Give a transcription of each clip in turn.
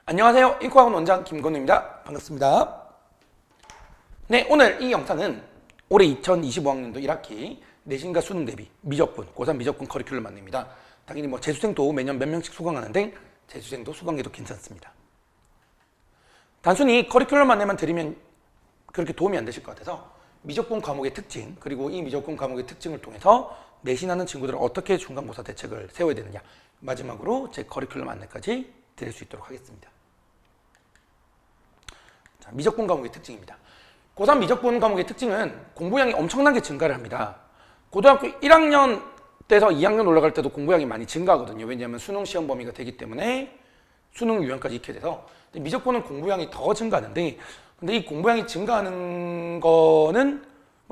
안녕하세요. 인코학원 원장 김건우입니다. 반갑습니다. 네, 오늘 이 영상은 올해 2025학년도 1학기 내신과 수능 대비 미적분, 고3 미적분 커리큘럼 안내입니다. 당연히 재수생도 매년 몇 명씩 수강하는데 재수생도 수강해도 괜찮습니다. 단순히 커리큘럼 안내만 드리면 그렇게 도움이 안 되실 것 같아서 미적분 과목의 특징, 그리고 이 미적분 과목의 특징을 통해서 내신하는 친구들은 어떻게 중간고사 대책을 세워야 되느냐, 마지막으로 제 커리큘럼 안내까지 드릴 수 있도록 하겠습니다. 자, 미적분 과목의 특징입니다. 고3 미적분 과목의 특징은 공부량이 엄청나게 증가를 합니다. 고등학교 1학년 때에서 2학년 올라갈 때도 공부량이 많이 증가하거든요. 왜냐하면 수능 시험 범위가 되기 때문에 수능 유형까지 익게 돼서. 미적분은 공부량이 더 증가하는데, 근데 이 공부량이 증가하는 거는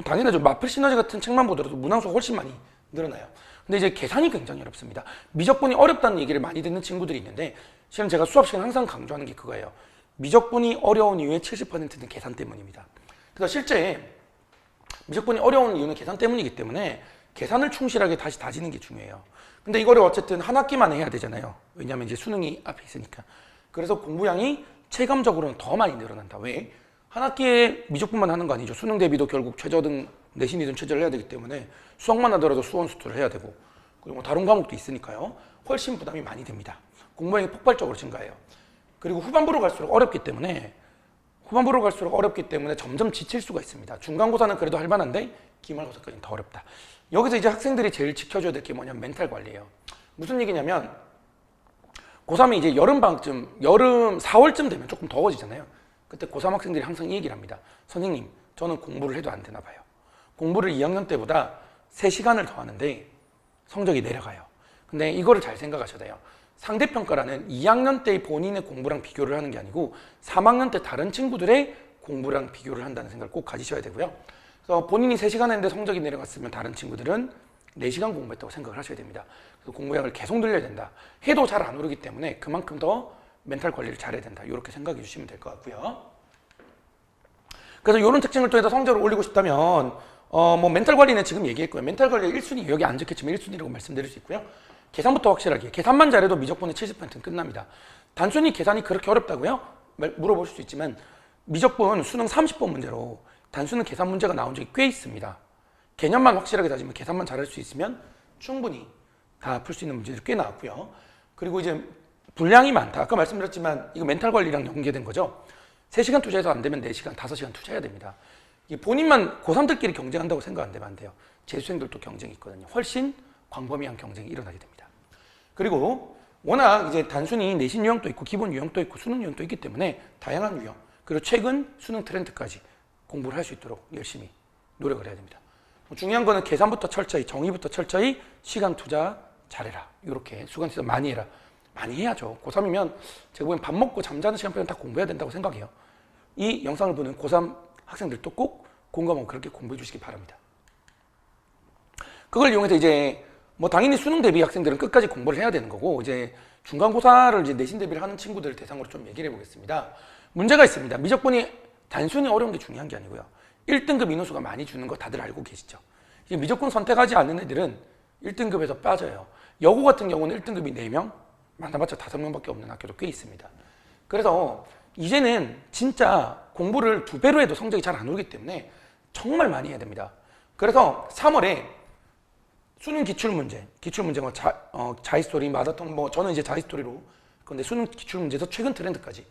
당연하죠. 마플 시너지 같은 책만 보더라도 문항수가 훨씬 많이 늘어나요. 근데 이제 계산이 굉장히 어렵습니다. 미적분이 어렵다는 얘기를 많이 듣는 친구들이 있는데, 실은 제가 수업 시간에 항상 강조하는 게 그거예요. 미적분이 어려운 이유의 70%는 계산 때문입니다. 그래서 실제 미적분이 어려운 이유는 계산 때문이기 때문에 계산을 충실하게 다시 다지는 게 중요해요. 근데 이거를 어쨌든 한 학기만 해야 되잖아요. 왜냐하면 이제 수능이 앞에 있으니까. 그래서 공부량이 체감적으로는 더 많이 늘어난다. 왜? 한 학기에 미적분만 하는 거 아니죠. 수능 대비도 결국 최저든 내신이든 최저를 해야 되기 때문에 수학만 하더라도 수원 수투를 해야 되고, 그리고 다른 과목도 있으니까요. 훨씬 부담이 많이 됩니다. 공부량이 폭발적으로 증가해요. 그리고 후반부로 갈수록 어렵기 때문에 점점 지칠 수가 있습니다. 중간고사는 그래도 할만한데 기말고사까지는 더 어렵다. 여기서 이제 학생들이 제일 지켜줘야 될 게 뭐냐면 멘탈 관리예요. 무슨 얘기냐면 고3이 이제 여름방학쯤, 여름 4월쯤 되면 조금 더워지잖아요. 그때 고3 학생들이 항상 이 얘기를 합니다. 선생님, 저는 공부를 해도 안 되나 봐요. 공부를 2학년 때보다 3시간을 더 하는데 성적이 내려가요. 근데 이거를 잘 생각하셔야 돼요. 상대평가라는 2학년 때의 본인의 공부랑 비교를 하는 게 아니고 3학년 때 다른 친구들의 공부랑 비교를 한다는 생각을 꼭 가지셔야 되고요. 그래서 본인이 3시간 했는데 성적이 내려갔으면 다른 친구들은 4시간 공부했다고 생각을 하셔야 됩니다. 그래서 공부량을 계속 늘려야 된다. 해도 잘 안 오르기 때문에 그만큼 더 멘탈 관리를 잘해야 된다. 이렇게 생각해 주시면 될 것 같고요. 그래서 이런 특징을 통해서 성적을 올리고 싶다면 멘탈 관리는 지금 얘기했고요. 멘탈 관리 1순위, 여기 안 적혔지만 1순위라고 말씀드릴 수 있고요. 계산부터 확실하게. 계산만 잘해도 미적분의 70%는 끝납니다. 단순히 계산이 그렇게 어렵다고요? 물어볼 수 있지만 미적분 수능 30번 문제로 단순한 계산 문제가 나온 적이 꽤 있습니다. 개념만 확실하게 다지면 계산만 잘할 수 있으면 충분히 다 풀 수 있는 문제들이 꽤 나왔고요. 그리고 이제 분량이 많다. 아까 말씀드렸지만 이거 멘탈 관리랑 연계된 거죠. 3시간 투자해서 안 되면 4시간, 5시간 투자해야 됩니다. 본인만 고3들끼리 경쟁한다고 생각 안 되면 안 돼요. 재수생들도 경쟁이 있거든요. 훨씬 광범위한 경쟁이 일어나게 됩니다. 그리고 워낙 이제 단순히 내신 유형도 있고 기본 유형도 있고 수능 유형도 있기 때문에 다양한 유형, 그리고 최근 수능 트렌드까지 공부를 할 수 있도록 열심히 노력을 해야 됩니다. 중요한 거는 계산부터 철저히, 정의부터 철저히, 시간 투자 잘해라. 이렇게 수강 투자 많이 해라. 많이 해야죠. 고3이면 제가 보기엔 밥 먹고 잠자는 시간 빼면 다 공부해야 된다고 생각해요. 이 영상을 보는 고3 학생들도 꼭 공부하면 그렇게 공부해 주시기 바랍니다. 그걸 이용해서 이제 당연히 수능 대비 학생들은 끝까지 공부를 해야 되는 거고, 이제 중간고사를 이제 내신 대비를 하는 친구들을 대상으로 좀 얘기를 해보겠습니다. 문제가 있습니다. 미적분이 단순히 어려운 게 중요한 게 아니고요. 1등급 인원수가 많이 주는 거 다들 알고 계시죠? 이제 미적분 선택하지 않는 애들은 1등급에서 빠져요. 여고 같은 경우는 1등급이 4명, 많아봤자 5명밖에 없는 학교도 꽤 있습니다. 그래서 이제는 진짜 공부를 2배로 해도 성적이 잘 안 오르기 때문에 정말 많이 해야 됩니다. 그래서 3월에 수능 기출문제 자히스토리, 마라톤, 저는 이제 자히스토리로, 근데 수능 기출문제에서 최근 트렌드까지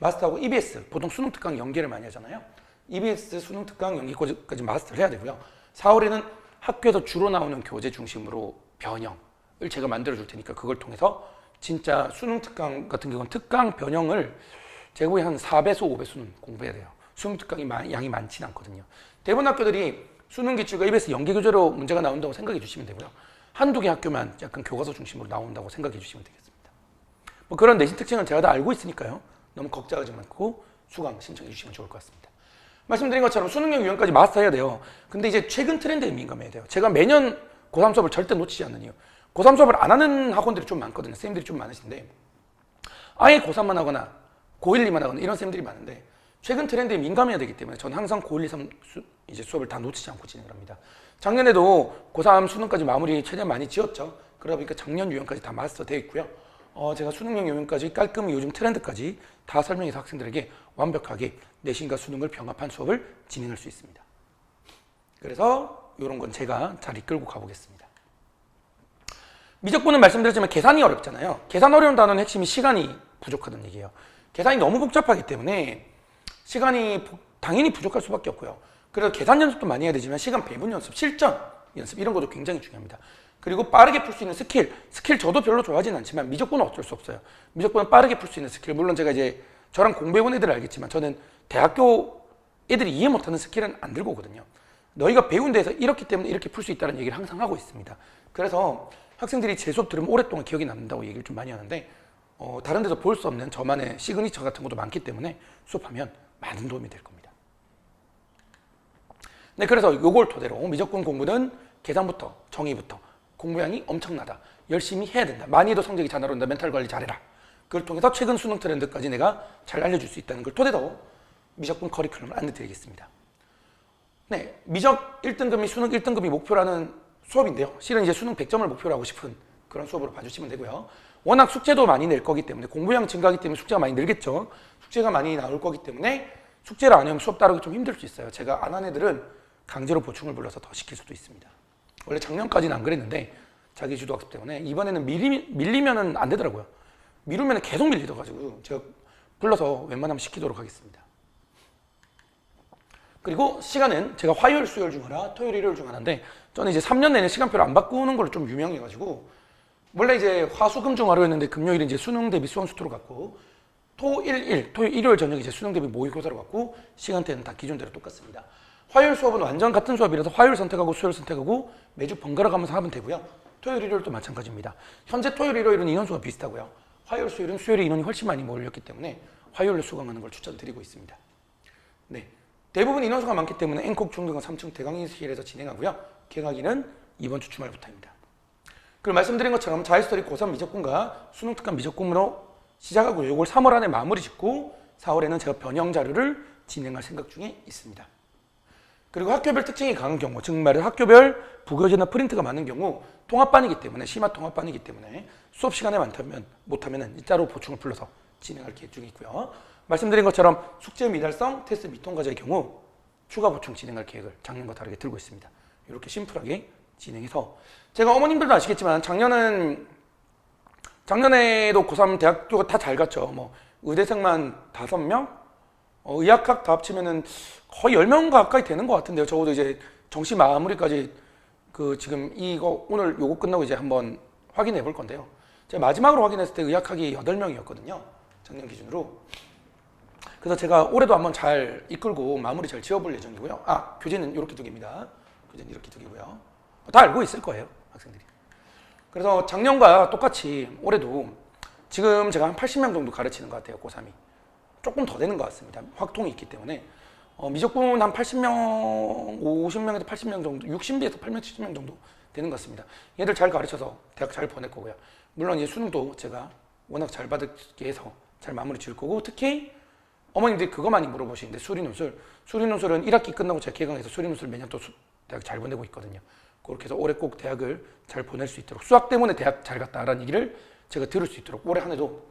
마스터하고 EBS, 보통 수능 특강 연계를 많이 하잖아요. EBS 수능 특강 연계까지 마스터를 해야 되고요. 4월에는 학교에서 주로 나오는 교재 중심으로 변형을 제가 만들어 줄 테니까 그걸 통해서 진짜 수능 특강 같은 경우는 특강 변형을 제가 보기엔 한 4배수, 5배수는 공부해야 돼요. 수능 특강이 양이 많지는 않거든요. 대부분 학교들이 수능 기출과 EBS 연계 교재로 문제가 나온다고 생각해 주시면 되고요. 한두 개 학교만 약간 교과서 중심으로 나온다고 생각해 주시면 되겠습니다. 그런 내신 특징은 제가 다 알고 있으니까요. 너무 걱정하지 말고 수강 신청해 주시면 좋을 것 같습니다. 말씀드린 것처럼 수능형 유형까지 마스터해야 돼요. 근데 이제 최근 트렌드에 민감해야 돼요. 제가 매년 고3 수업을 절대 놓치지 않는 이유. 고3 수업을 안 하는 학원들이 좀 많거든요. 선생님들이 좀 많으신데 아예 고3만 하거나 고1, 2만 하거나 이런 선생님들이 많은데 최근 트렌드에 민감해야 되기 때문에 저는 항상 고1, 2, 3 이제 수업을 다 놓치지 않고 진행을 합니다. 작년에도 고3 수능까지 마무리 최대한 많이 지었죠. 그러다 보니까 작년 유형까지 다 마스터 되어 있고요. 제가 수능형 요령까지 깔끔히 요즘 트렌드까지 다 설명해서 학생들에게 완벽하게 내신과 수능을 병합한 수업을 진행할 수 있습니다. 그래서 이런 건 제가 잘 이끌고 가보겠습니다. 미적분은 말씀드렸지만 계산이 어렵잖아요. 계산 어려운 단어는 핵심이 시간이 부족하다는 얘기예요. 계산이 너무 복잡하기 때문에 시간이 당연히 부족할 수밖에 없고요. 그래서 계산 연습도 많이 해야 되지만 시간 배분 연습, 실전 연습 이런 것도 굉장히 중요합니다. 그리고 빠르게 풀 수 있는 스킬 저도 별로 좋아하진 않지만 미적분은 어쩔 수 없어요. 미적분은 빠르게 풀 수 있는 스킬, 물론 제가 이제 저랑 공부해본 애들은 알겠지만 저는 대학교 애들이 이해 못하는 스킬은 안 들고 오거든요. 너희가 배운 데서 이렇기 때문에 이렇게 풀 수 있다는 얘기를 항상 하고 있습니다. 그래서 학생들이 제 수업 들으면 오랫동안 기억이 남는다고 얘기를 좀 많이 하는데 다른 데서 볼 수 없는 저만의 시그니처 같은 것도 많기 때문에 수업하면 많은 도움이 될 겁니다. 네, 그래서 요걸 토대로 미적분 공부는 계산부터 정의부터 공부량이 엄청나다. 열심히 해야 된다. 많이 해도 성적이 잘 나온다. 멘탈 관리 잘해라. 그걸 통해서 최근 수능 트렌드까지 내가 잘 알려줄 수 있다는 걸 토대로 미적분 커리큘럼을 안내드리겠습니다. 네, 미적 1등급이 수능 1등급이 목표라는 수업인데요. 실은 이제 수능 100점을 목표로 하고 싶은 그런 수업으로 봐주시면 되고요. 워낙 숙제도 많이 낼 거기 때문에 공부량 증가하기 때문에 숙제가 많이 늘겠죠. 숙제가 많이 나올 거기 때문에 숙제를 안 하면 수업 따르기 좀 힘들 수 있어요. 제가 안 한 애들은 강제로 보충을 불러서 더 시킬 수도 있습니다. 원래 작년까지는 안 그랬는데 자기 주도 학습 때문에 이번에는 밀리면은 안 되더라고요. 미루면 계속 밀리더라고요. 제가 불러서 웬만하면 시키도록 하겠습니다. 그리고 시간은 제가 화요일, 수요일 중 하나, 토요일, 일요일 중 하나인데 저는 이제 3년 내내 시간표를 안 바꾸는 걸로 좀 유명해가지고 원래 이제 화, 수, 금 중 하루였는데 금요일은 이제 수능 대비 수험 수토로 갔고 토요일, 일요일 저녁 이제 수능 대비 모의고사로 갔고 시간대는 다 기존대로 똑같습니다. 화요일 수업은 완전 같은 수업이라서 화요일 선택하고 수요일 선택하고 매주 번갈아 가면서 하면 되고요. 토요일, 일요일도 마찬가지입니다. 현재 토요일, 일요일은 인원수가 비슷하고요. 화요일, 수요일은 수요일에 인원이 훨씬 많이 몰렸기 때문에 화요일로 수강하는 걸 추천드리고 있습니다. 네, 대부분 인원수가 많기 때문에 N콕 중등강 3층 대강의실에서 진행하고요. 개강일은 이번 주 주말부터입니다. 그리고 말씀드린 것처럼 자유스터디 고3 미적분과 수능 특강 미적분으로 시작하고 이걸 3월 안에 마무리 짓고 4월에는 제가 변형 자료를 진행할 생각 중에 있습니다. 그리고 학교별 특징이 강한 경우, 즉 말해 학교별 부교재나 프린트가 많은 경우 통합반이기 때문에 심화 통합반이기 때문에 수업 시간에 못하면 따로 보충을 불러서 진행할 계획 중에 있고요. 말씀드린 것처럼 숙제 미달성, 테스트 미통과제의 경우 추가 보충 진행할 계획을 작년과 다르게 들고 있습니다. 이렇게 심플하게 진행해서 제가 어머님들도 아시겠지만 작년에도 고3 대학교가 다 잘 갔죠. 뭐 의대생만 5명? 의학학 다 합치면은 거의 10명 가까이 되는 것 같은데요. 적어도 이제 정시 마무리까지 지금 이거 오늘 요거 끝나고 이제 한번 확인해 볼 건데요. 제가 마지막으로 확인했을 때 의학학이 8명이었거든요. 작년 기준으로. 그래서 제가 올해도 한번 잘 이끌고 마무리 잘 지어볼 예정이고요. 교재는 이렇게 2개입니다. 교재는 이렇게 2개고요. 다 알고 있을 거예요, 학생들이. 그래서 작년과 똑같이 올해도 지금 제가 한 80명 정도 가르치는 것 같아요, 고3이. 조금 더 되는 것 같습니다. 확통이 있기 때문에. 미적분 한 80명, 50명에서 80명 정도, 60에서 80명, 70명 정도 되는 것 같습니다. 얘들 잘 가르쳐서 대학 잘 보낼 거고요. 물론 이제 수능도 제가 워낙 잘 받게 해서 잘 마무리 지을 거고, 특히 어머님들이 그거 많이 물어보시는데 수리논술. 수리논술은 1학기 끝나고 제가 개강해서 수리논술 매년 또 대학 잘 보내고 있거든요. 그렇게 해서 올해 꼭 대학을 잘 보낼 수 있도록, 수학 때문에 대학 잘 갔다라는 얘기를 제가 들을 수 있도록 올해 한 해도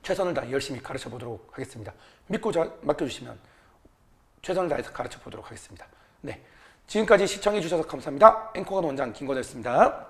최선을 다해 열심히 가르쳐 보도록 하겠습니다. 믿고 맡겨주시면 최선을 다해서 가르쳐 보도록 하겠습니다. 네, 지금까지 시청해 주셔서 감사합니다. 앵커가 원장 김건우였습니다.